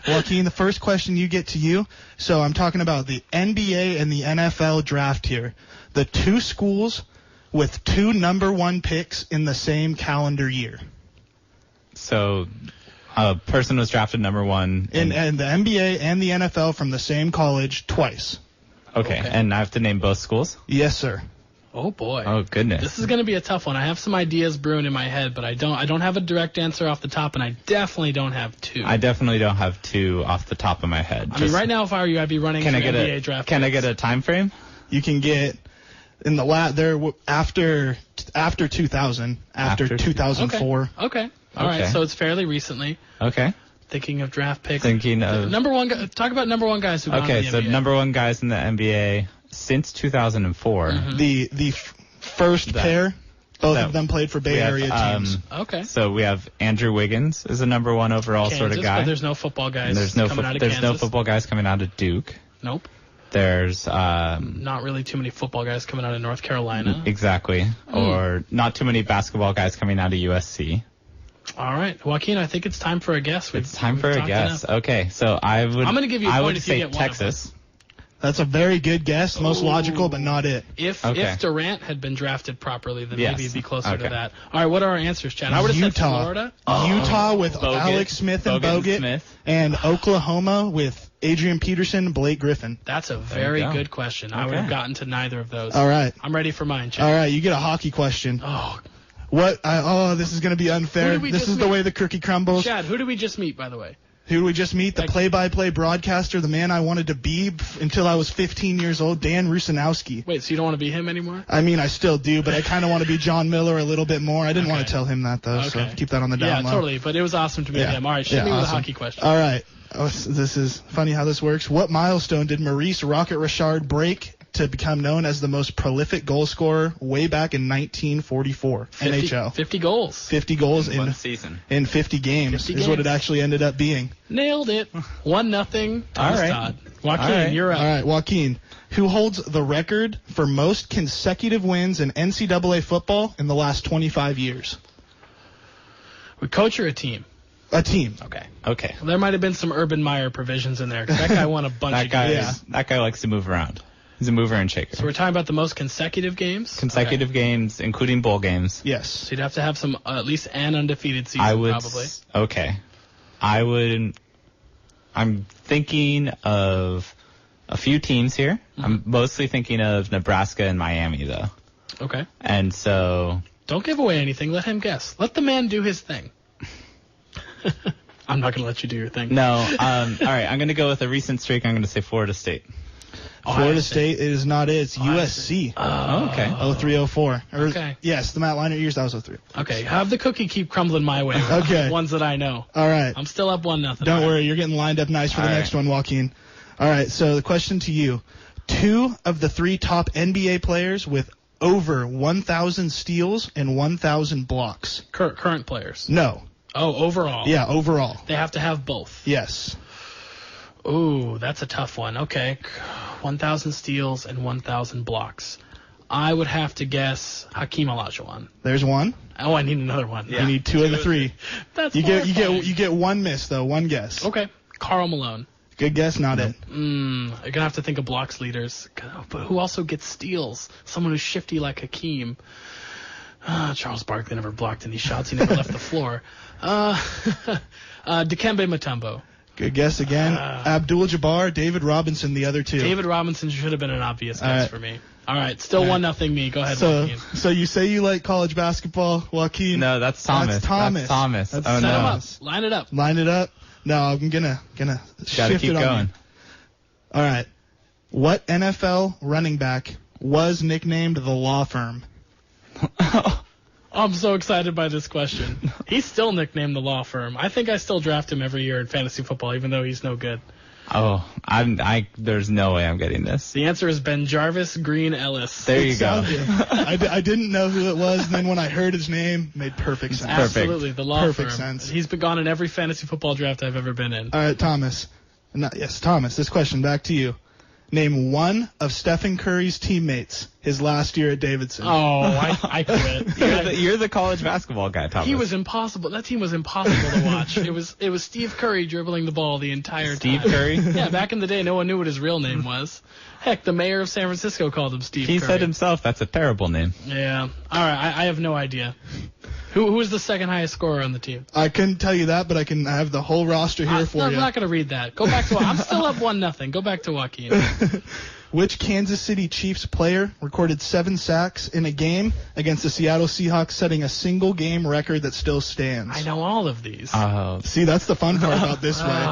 Joaquin, the first question you get to you. So I'm talking about the NBA and the NFL draft here. The two schools with two number one picks in the same calendar year. So a person was drafted number one. And the NBA and the NFL from the same college twice. Okay, and I have to name both schools? Yes, sir. Oh boy. Oh goodness. This is going to be a tough one. I have some ideas brewing in my head, but I don't have a direct answer off the top, and I definitely don't have two. I definitely don't have two off the top of my head. I mean, right now, if I were you, I'd be running through NBA draft. Can I get a time frame? You can get in the after 2000, after 2004. Okay. All right. So it's fairly recently. Okay. Thinking of draft picks. Thinking of number one. Talk about number one guys who. Okay, so NBA. Number one guys in the NBA since 2004. Mm-hmm. The first pair, both of them played for Bay Area teams. Okay. So we have Andrew Wiggins is a number one overall Kansas, sort of guy. But there's no football guys. And there's no coming out of there's Kansas. no football guys coming out of Duke. Nope. There's not really too many football guys coming out of North Carolina. Exactly. Or not too many basketball guys coming out of USC. All right, Joaquin, I think it's time for a guess. It's time for a guess. Okay, so I'm going to give you a point if you say get one Texas. That's a very good guess. Most logical, but not it. If Durant had been drafted properly, then maybe it'd be closer to that. All right, what are our answers, Chad? I would have said Florida. Utah with Alex Smith and Bogut. And Oklahoma with Adrian Peterson and Blake Griffin. That's a very good question. I would have gotten to neither of those. All right. I'm ready for mine, Chad. All right, you get a hockey question. This is going to be unfair. This is the way the cookie crumbles. Chad, who did we just meet, by the way? Who did we just meet? The play-by-play broadcaster, the man I wanted to be until I was 15 years old, Dan Rusanowski. Wait, so you don't want to be him anymore? I mean, I still do, but I kind of want to be John Miller a little bit more. I didn't want to tell him that, though, so keep that on the down low. Yeah, totally, but it was awesome to meet him. All right, shoot me with a hockey question. All right. This is funny how this works. What milestone did Maurice Rocket Richard break to become known as the most prolific goal scorer way back in 1944 NHL? 50 goals. 50 goals in 1 season. In 50 games is what it actually ended up being. Nailed it. 1-0. All right. Todd. Joaquin, you're up. All right, Joaquin. Who holds the record for most consecutive wins in NCAA football in the last 25 years? We coach or a team? A team. Okay. Okay. There might have been some Urban Meyer provisions in there. That guy won a bunch of games. That guy likes to move around. He's a mover and shaker. So we're talking about the most consecutive games? Consecutive games, including bowl games. Yes. So you'd have to have some, at least an undefeated season, probably. Okay. I'm thinking of a few teams here. Mm-hmm. I'm mostly thinking of Nebraska and Miami, though. Okay. And so... Don't give away anything. Let him guess. Let the man do his thing. I'm not going to let you do your thing. No. All right. I'm going to go with a recent streak. I'm going to say Florida State. Florida State is not it. It's USC. Oh, okay. 03-04. Okay. Yes, the Matt Leinart years, that was 03. Okay. Have the cookie keep crumbling my way. Okay. Ones that I know. All right. I'm still up 1-0. Don't worry. You're getting lined up nice for the next one, Joaquin. All right. So the question to you. 2 of the 3 top NBA players with over 1,000 steals and 1,000 blocks. Current players? No. Oh, overall? Yeah, overall. They have to have both? Yes. Ooh, that's a tough one. Okay. 1,000 steals and 1,000 blocks. I would have to guess Hakeem Olajuwon. There's one. Oh, I need another one. Yeah. You need 2 of the 3. That's you get one miss though, one guess. Okay. Karl Malone. Good guess, not it. You're gonna have to think of blocks leaders, but who also gets steals? Someone who's shifty like Hakeem. Charles Barkley never blocked any shots. He never left the floor. Dikembe Mutombo. Good guess again. Abdul-Jabbar, David Robinson, the other 2. David Robinson should have been an obvious guess for me. All right, still 1-0 me. Go ahead, Joaquin. So you say you like college basketball, Joaquin? No, that's Thomas. That's Thomas. That's Set him up. Line it up. Line it up. No, I'm gonna shift it on going. you. All right. What NFL running back was nicknamed the Law Firm? I'm so excited by this question. He's still nicknamed the Law Firm. I think I still draft him every year in fantasy football, even though he's no good. Oh, there's no way I'm getting this. The answer is Ben Jarvis Green Ellis. There you go. I didn't know who it was, and then when I heard his name, it made perfect sense. Absolutely, the Law Firm. Perfect sense. He's been gone in every fantasy football draft I've ever been in. All right, Thomas. Thomas, this question back to you. Name one of Stephen Curry's teammates his last year at Davidson. Oh, I quit. You're the college basketball guy, Thomas. He was impossible. That team was impossible to watch. It was Steve Curry dribbling the ball the entire time. Steve Curry? Yeah, back in the day, no one knew what his real name was. Heck, the mayor of San Francisco called him Steve Curry. He said himself that's a terrible name. Yeah. All right, I have no idea. Who was the second highest scorer on the team? I couldn't tell you that, but I have the whole roster here for you. I'm not going to read that. Go back to I'm still up 1-0. Go back to Joaquin. Which Kansas City Chiefs player recorded 7 sacks in a game against the Seattle Seahawks, setting a single game record that still stands? I know all of these. See, that's the fun part about this way.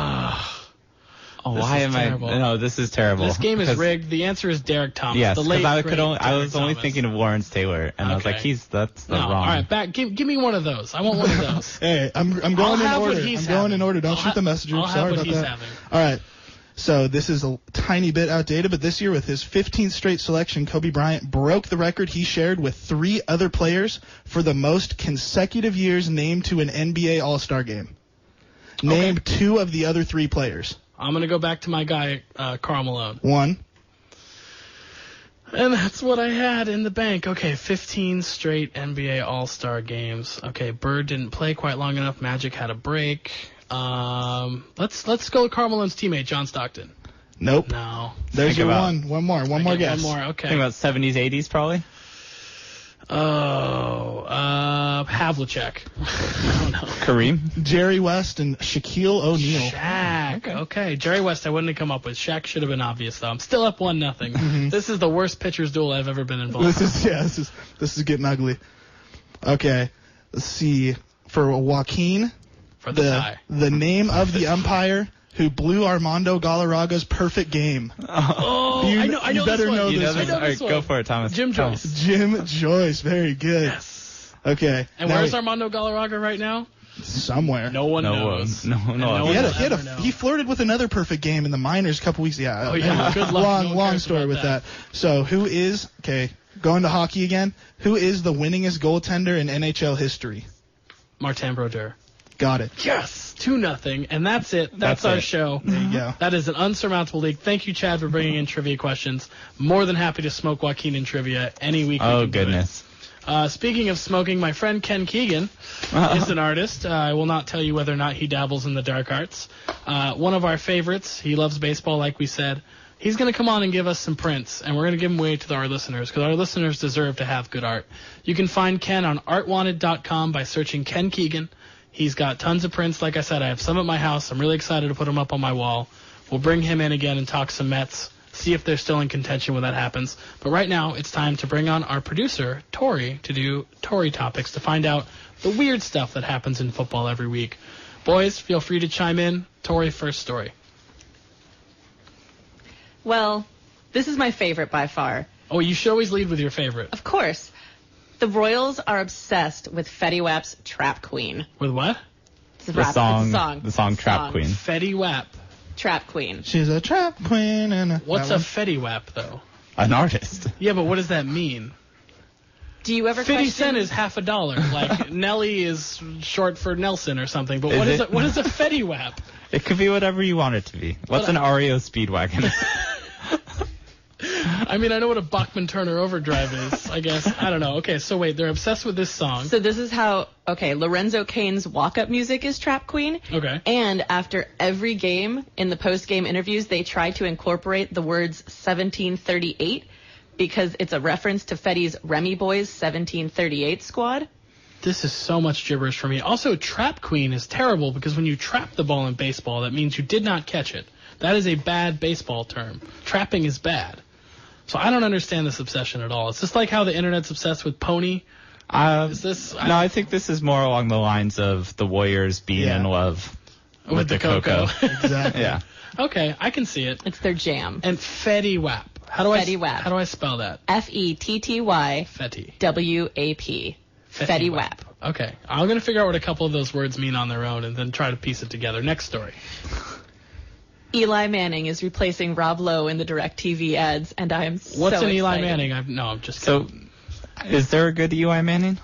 Oh, This why is am terrible. I? No, this is terrible. This game is Because- rigged. The answer is Derek Thomas. Yes, the because late, I great was only Derek thinking Thomas. of Lawrence Taylor, and I was like, Okay. that's the No, wrong. all right, back. Give me one of those. I want one of those. Hey, I'm I'll going in have what order. he's I'm going in having. order. Don't I'll shoot the messenger. I'll have Sorry what about he's that. having. All right. So this is a tiny bit outdated, but this year with his 15th straight selection, Kobe Bryant broke the record he shared with 3 other players for the most consecutive years named to an NBA All-Star game. Name 2 of the other 3 players. I'm gonna go back to my guy, Karl Malone. 1. And that's what I had in the bank. Okay, 15 straight NBA All-Star games. Okay, Bird didn't play quite long enough. Magic had a break. Let's go with Karl Malone's teammate, John Stockton. Nope. No. There's Think your about- one. One more. One more Okay, guess. One more. Okay. Think about 70s, 80s, probably. Havlicek. I don't know. Kareem. Jerry West and Shaquille O'Neal. Shaq. Okay. Jerry West I wouldn't have come up with. Shaq should have been obvious, though. I'm still up 1-0. This is the worst pitcher's duel I've ever been involved in. This is getting ugly. Okay. Let's see. For Joaquin, For the tie. the name of the umpire who blew Armando Galarraga's perfect game. Oh, You- I know you better this one. know You know this this? I know All right, this one. go for it, Thomas. Jim Thomas. Joyce. Jim Joyce. Very good. Yes. Okay. And now where's Armando Galarraga right now? somewhere. No one No knows. one. No. no He one had will ever know. he flirted with another perfect game in the minors a couple weeks. Yeah. Oh, yeah. Good luck. No one Long cares story about with that. that. So going to hockey again. Who is the winningest goaltender in NHL history? Martin Brodeur. Got it. Yes. 2-0. And that's it. That's That's our it. show. There you go. That is an unsurmountable league. Thank you, Chad, for bringing in trivia questions. More than happy to smoke Joaquin in trivia any week. we Oh, can do it. goodness. Speaking of smoking, my friend Ken Keegan is an artist. I will not tell you whether or not he dabbles in the dark arts. One of our favorites. He loves baseball, like we said. He's going to come on and give us some prints, and we're going to give them away to our listeners because our listeners deserve to have good art. You can find Ken on artwanted.com by searching Ken Keegan. He's got tons of prints. Like I said, I have some at my house. I'm really excited to put them up on my wall. We'll bring him in again and talk some Mets, see if they're still in contention when that happens. But right now, it's time to bring on our producer, Tori, to do Tori Topics to find out the weird stuff that happens in football every week. Boys, feel free to chime in. Tori, first story. Well, this is my favorite by far. Oh, you should always lead with your favorite. Of course. The Royals are obsessed with Fetty Wap's Trap Queen. With what? It's a The rap, it's a song. The song Trap Queen. Fetty Wap. Trap Queen. She's a trap queen and What's that a one. Fetty Wap, though? An artist. Yeah, but what does that mean? Do you ever 50 question... cent is $50. Like, Nelly is short for Nelson or something. But Is it? What is a Fetty Wap? It could be whatever you want it to be. What's an REO Speedwagon? I mean, I know what a Bachman Turner Overdrive is, I guess. I don't know. Okay, so wait, they're obsessed with this song. So this is how, Lorenzo Cain's walk-up music is Trap Queen. Okay. And after every game, in the post-game interviews, they try to incorporate the words 1738 because it's a reference to Fetty's Remy Boys 1738 squad. This is so much gibberish for me. Also, Trap Queen is terrible because when you trap the ball in baseball, that means you did not catch it. That is a bad baseball term. Trapping is bad. So I don't understand this obsession at all. It's just like how the internet's obsessed with pony. Is this... No, I think this is more along the lines of the Warriors being in love with the cocoa. Exactly. Yeah. Okay, I can see it. It's their jam. And Fetty Wap. Fetty Wap. How do I spell that? Fetty Fetty. WAP. Fetty Wap. Okay, I'm going to figure out what a couple of those words mean on their own and then try to piece it together. Next story. Eli Manning is replacing Rob Lowe in the DirecTV ads, and I am What's so an Eli excited. Manning? I'm just So, kidding. is there a good Eli Manning?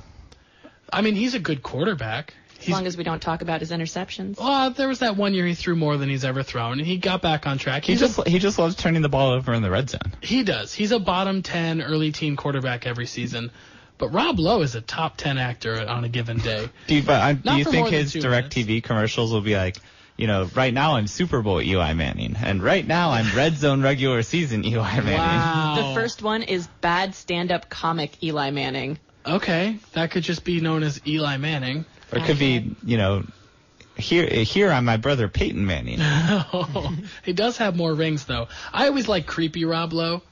I mean, he's a good quarterback. As long as we don't talk about his interceptions. Well, there was that one year he threw more than he's ever thrown, and he got back on track. He just loves turning the ball over in the red zone. He does. He's a bottom 10, early teen quarterback every season. But Rob Lowe is a top 10 actor on a given day. Do you Not think for more than his 2 DirecTV commercials will be like, right now I'm Super Bowl Eli Manning, and right now I'm red zone regular season Eli Manning. Wow. The first one is bad stand-up comic Eli Manning. Okay, that could just be known as Eli Manning. Or it could be, here I'm my brother Peyton Manning. He does have more rings, though. I always like creepy Rob Lowe.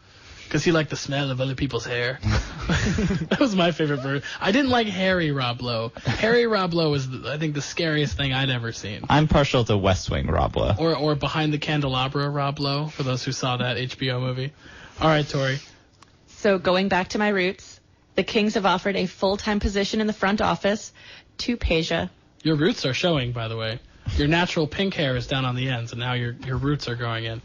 Because he liked the smell of other people's hair. That was my favorite version. I didn't like Harry Rob Lowe. Harry Rob Lowe is, I think, the scariest thing I'd ever seen. I'm partial to West Wing Rob Lowe. Or Behind the Candelabra Rob Lowe, for those who saw that HBO movie. All right, Tori. So going back to my roots, the Kings have offered a full-time position in the front office to Peja. Your roots are showing, by the way. Your natural pink hair is down on the ends, and now your roots are growing in.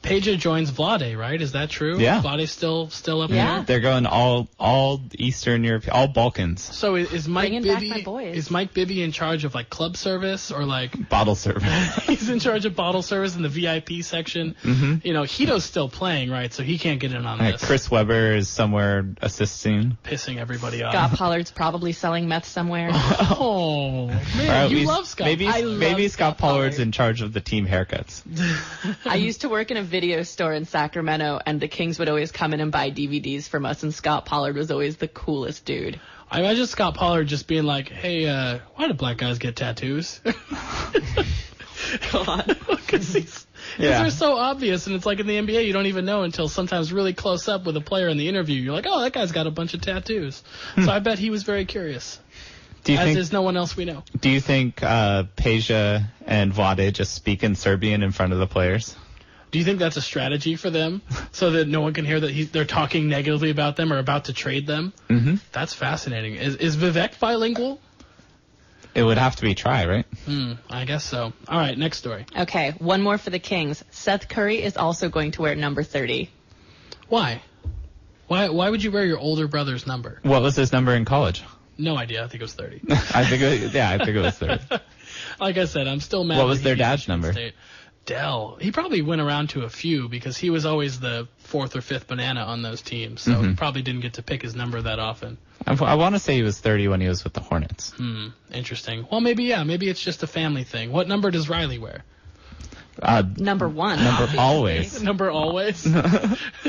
Peja joins Vlade, right? Is that true? Yeah. Vlade's still up Yeah. there? They're going all Eastern Europe, all Balkans. So is Mike Bringing back my boys. Bibby in charge of like club service or like Bottle service. he's in charge of bottle service in the VIP section? Mm-hmm. You know, Hito's still playing, right? So he can't get in on this. Chris Webber is somewhere assisting. Pissing everybody Scott off. Pollard's probably selling meth somewhere. Oh man, Or at you least love Scott. Maybe I love maybe Scott Scott Pollard's Pollard. in charge of the team haircuts. I used to work in a video store in Sacramento, and the Kings would always come in and buy DVDs from us, and Scott Pollard was always the coolest dude. I imagine Scott Pollard just being like, "Hey, why do black guys get tattoos?" God. Because they're so obvious, and it's like in the NBA, you don't even know until sometimes really close up with a player in the interview. You're like, "Oh, that guy's got a bunch of tattoos." So I bet he was very curious. Do you As think? is no one else we know. Do you think Peja and Vlade just speak in Serbian in front of the players? Do you think that's a strategy for them, so that no one can hear that they're talking negatively about them or about to trade them? Mm-hmm. That's fascinating. Is Vivek bilingual? It would have to be try, right? I guess so. All right, next story. Okay, one more for the Kings. Seth Curry is also going to wear number 30. Why? Why would you wear your older brother's number? What was his number in college? No idea. I think it was 30. I think it was 30. Like I said, I'm still mad. What that was he their beat dad's Michigan number? State. Dell. He probably went around to a few because he was always the fourth or fifth banana on those teams, so he probably didn't get to pick his number that often. I want to say he was 30 when he was with the Hornets. Interesting. Well, maybe it's just a family thing. What number does Riley wear? Number 1. Number obviously. always. Number always?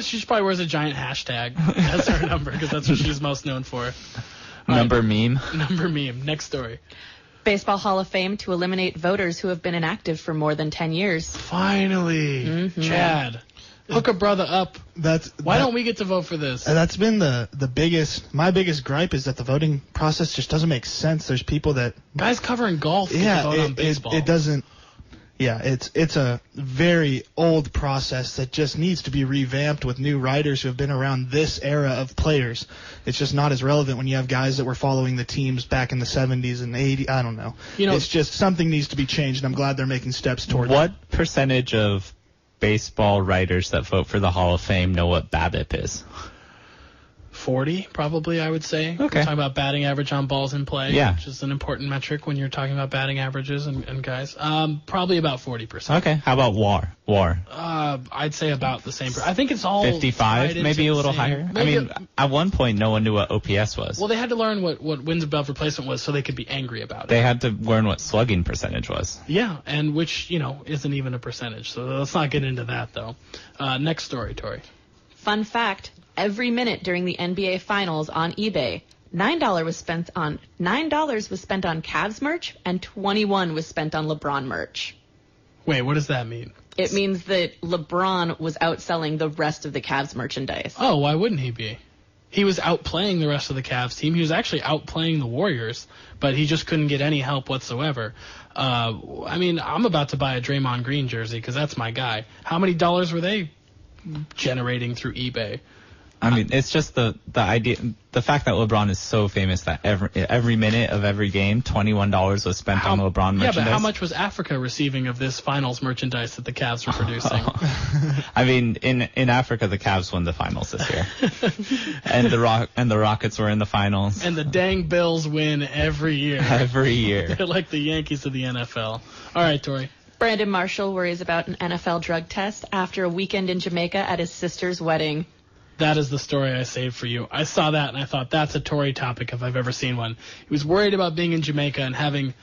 She probably wears a giant hashtag as her number because that's what she's most known for. Number meme. Number meme. Next story. Baseball Hall of Fame to eliminate voters who have been inactive for more than 10 years. Finally. Chad. Hook a brother up. Why don't we get to vote for this? That's been my biggest gripe is that the voting process just doesn't make sense. There's people that Guys covering golf get to vote on baseball. it doesn't. Yeah, it's a very old process that just needs to be revamped with new writers who have been around this era of players. It's just not as relevant when you have guys that were following the teams back in the 70s and 80s. I don't know. It's just something needs to be changed, and I'm glad they're making steps toward What percentage of baseball writers that vote for the Hall of Fame know what BABIP is? 40, probably, I would say. Okay. We're talking about batting average on balls in play, Yeah. which is an important metric when you're talking about batting averages and guys. Probably about 40%. Okay. How about WAR? I'd say about the same. I think it's all 55, tied maybe into a little the same- higher. maybe I mean, at one point, no one knew what OPS was. well, they had to learn what wins above replacement was so they could be angry about it. They had to learn what slugging percentage was. Yeah, and which, isn't even a percentage. So let's not get into that, though. Next story, Tori. Fun fact, every minute during the NBA Finals on eBay, $9 was spent on Cavs merch and 21 was spent on LeBron merch. Wait, what does that mean? It means that LeBron was outselling the rest of the Cavs merchandise. Oh, why wouldn't he be? He was outplaying the rest of the Cavs team. He was actually outplaying the Warriors, but he just couldn't get any help whatsoever. I'm about to buy a Draymond Green jersey because that's my guy. How many dollars were they generating through eBay? I mean, it's just the idea, the fact that LeBron is so famous that every minute of every game, $21 was spent on LeBron merchandise. Yeah, but how much was Africa receiving of this finals merchandise that the Cavs were producing? I mean, in Africa, the Cavs won the finals this year, and the Rockets were in the finals. And the dang Bills win every year. Every year. They're like the Yankees of the NFL. All right, Tori. Brandon Marshall worries about an NFL drug test after a weekend in Jamaica at his sister's wedding. That is the story I saved for you. I saw that and I thought that's a Tory topic if I've ever seen one. He was worried about being in Jamaica and having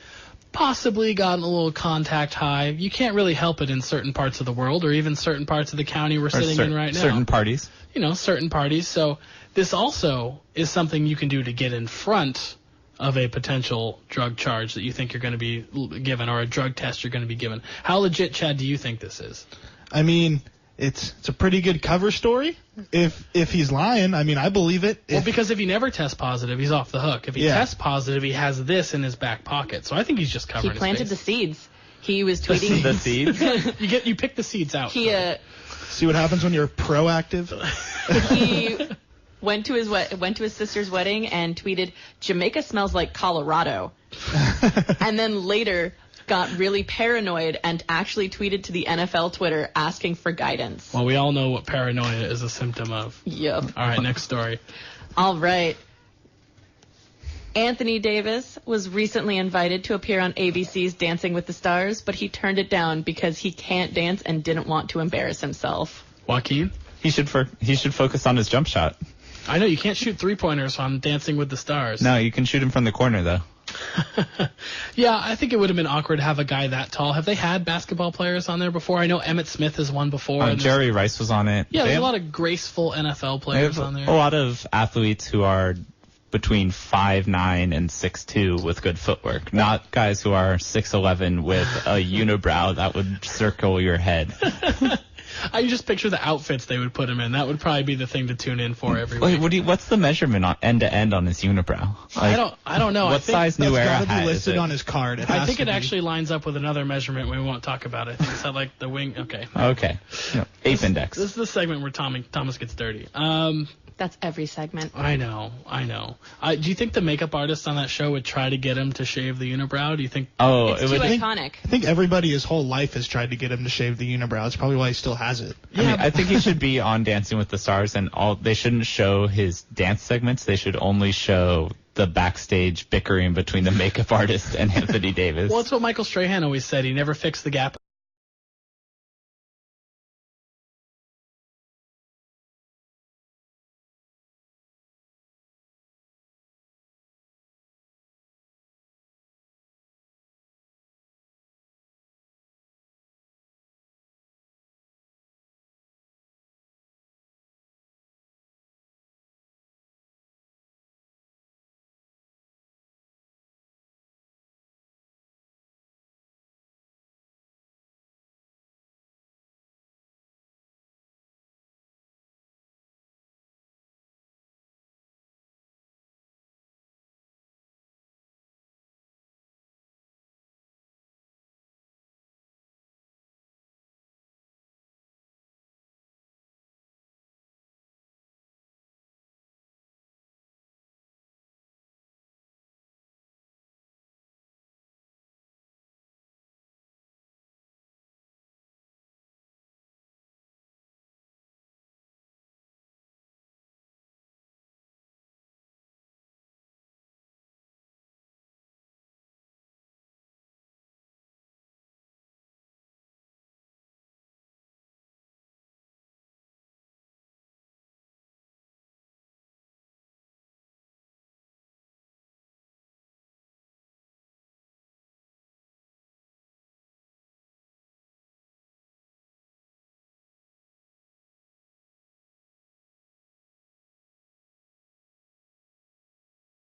possibly gotten a little contact high. You can't really help it in certain parts of the world or even certain parts of the county we're sitting in right now. Certain parties. Certain parties. So this also is something you can do to get in front of a potential drug charge that you think you're going to be given or a drug test you're going to be given. How legit, Chad, do you think this is? I mean, it's a pretty good cover story. If he's lying, I mean, I believe it. Well, because if he never tests positive, he's off the hook. If he tests positive, he has this in his back pocket. So I think he's just covering He planted his the face. seeds. He was tweeting The seeds? You pick the seeds out. He See what happens when you're proactive? he went to his sister's wedding and tweeted, "Jamaica smells like Colorado," and then later got really paranoid and actually tweeted to the NFL Twitter asking for guidance. Well, we all know what paranoia is a symptom of. Yep. All right, next story. All right. Anthony Davis was recently invited to appear on ABC's Dancing with the Stars, but he turned it down because he can't dance and didn't want to embarrass himself. Joaquin? He should focus on his jump shot. I know, you can't shoot three-pointers on Dancing with the Stars. No, you can shoot him from the corner, though. Yeah, I think it would have been awkward to have a guy that tall. Have they had basketball players on there before? I know Emmitt Smith has won before. Jerry Rice was on it. Yeah, They there's have- a lot of graceful NFL they players have on there. a lot of athletes who are between 5'9" and 6'2" with good footwork, not guys who are 6'11" with a unibrow that would circle your head. I just picture the outfits they would put him in. That would probably be the thing to tune in for every Wait, week. what's the measurement on end to end on his unibrow? I don't know. What size New That's Era got to hat be is listed it? on his card. I think it actually lines up with another measurement we won't talk about. I think it's like the wing. Okay. Okay. Ape index. This is the segment where Thomas gets dirty. That's every segment. I know. Do you think the makeup artist on that show would try to get him to shave the unibrow? Do you think? Oh, It's it too would. iconic. I think everybody his whole life has tried to get him to shave the unibrow. It's probably why he still has it. I think he should be on Dancing with the Stars, and they shouldn't show his dance segments. They should only show the backstage bickering between the makeup artist and Anthony Davis. Well, it's what Michael Strahan always said. He never fixed the gap